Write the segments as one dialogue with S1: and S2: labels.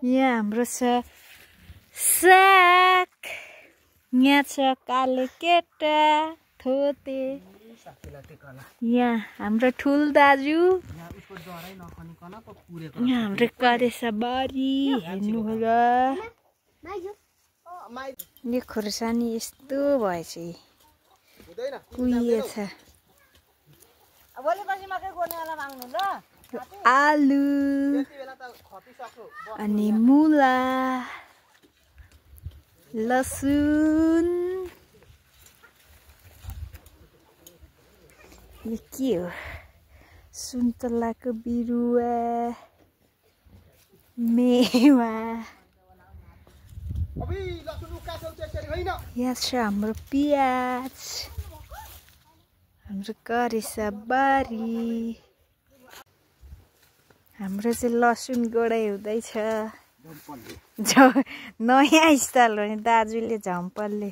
S1: यहाँ हाम्रो छ साग, यहाँ छ काले केटा थोते, यहाँ हाम्रो ठुल दाजु, यहाँ हाम्रो करेसा बारी हेर्नुहोला। यो खोर्सानी यस्तो भएछ कुहिएछ। आलु अनि मुला, लसुन, यो के हो सुन्तलाको बिरुवा, मेवा, यहाँ छ हाम्रो पियाज, हाम्रो करेसा बारी, हाम्रो चाहिँ लसुन गोडाइ हुँदैछ। नयाँ स्टाइल हो नि दाजुले झम्पलले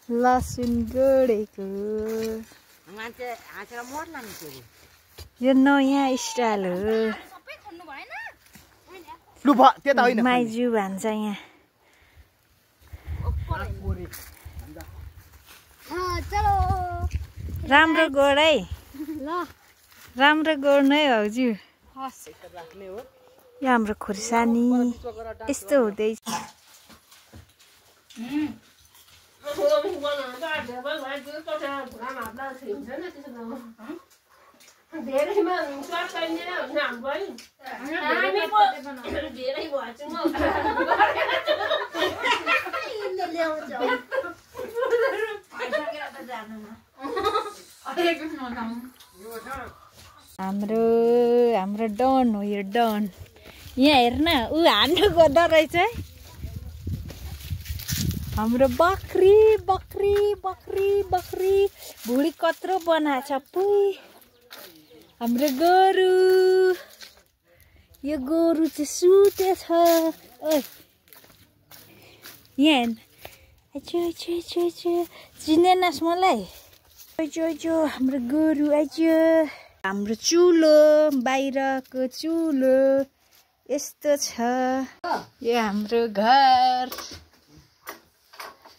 S1: लसुन गोडेको, यो नयाँ स्टाइल हो। माइजू भन्छ यहाँ। राम्रो गोडाइ, राम्रो गोड्नै भाउजू। यो हाम्रो खोर्सानी यस्तो हुँदैछ। हाम्रो डन हो यो डन। यहाँ हेर्न ऊ हान्नु खोज्दो रहेछ। हाम्रो बकरी बकरी बकरी बकरी भुँडी कत्रो बनाएछ पुई। हाम्रो गोरु, यो गोरु चाहिँ सुतेछ। ओइ यहाँ चिनेनस् मलाई? हाम्रो गोरु आइज। हाम्रो चुलो, बाहिरको चुलो यस्तो छ। यो हाम्रो घर,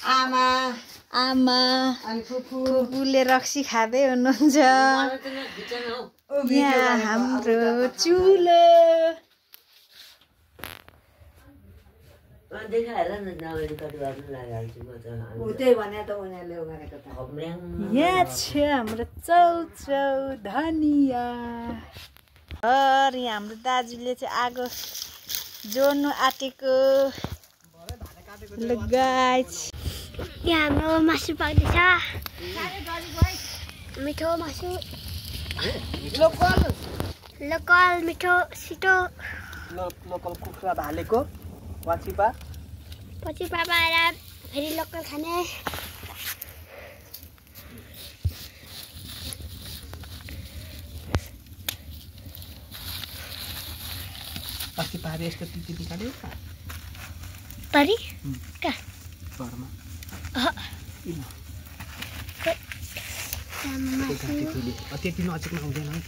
S1: आमा अनि फुपूले रक्सी खाँदै हुनुहुन्छ। यहाँ हाम्रो चुलो, यहाँ छ हाम्रो चौचौ धनिया। यहाँ हाम्रो दाजुले चाहिँ आगो जोड्नु आँटेको।
S2: यहाँ हाम्रो मासु पाक्दैछ, मिठो मासु, लोकल मिठो छिटो।
S3: लोकल कुखुरा भालेको वाचिपा
S2: पाएर फेरि लोकल खाने।
S3: अस्ति पारे यस्तो तिती निकाल्यो
S2: परी कहाँ
S3: घरमा। त्यति नजिकमा हुँदैन है।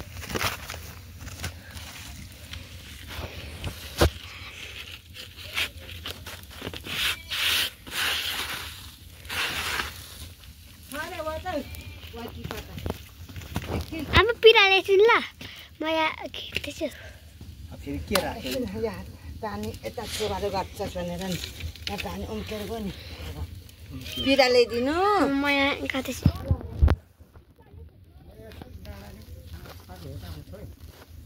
S2: आमा पिराले सुन ल, म यहाँ खिच्दैछु।
S3: फेरि के राख्यो
S4: पानी यता छोराले गर्छ भनेर नि यहाँ पानी उम्केर गयो नि। पिरा ल्याइदिनु,
S2: म यहाँ गाउँदैछु।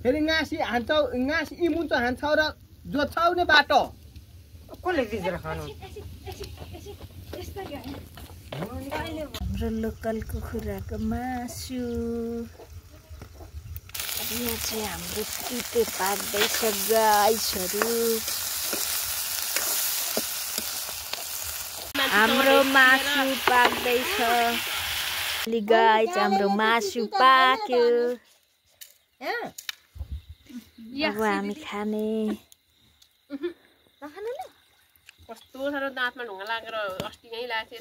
S3: फेरि गाँसी हान्छौ, गाँसी इमुन्छ हान्छौ र जोत्छौ नि बाटो।
S4: कसले भिजेर खानु?
S1: हाम्रो लोकल कुखुराको मासु। यहाँ चाहिँ हाम्रो तिते पाक्दैछ गाइसहरू। हाम्रो मासु पाक्दैछ गाइस। हाम्रो मासु पाक्यो, अब हामी खाने।
S5: कस्तो साह्रो दाँतमा ढुङ्गा लागेर अस्ति यहीँ लागेको थियो।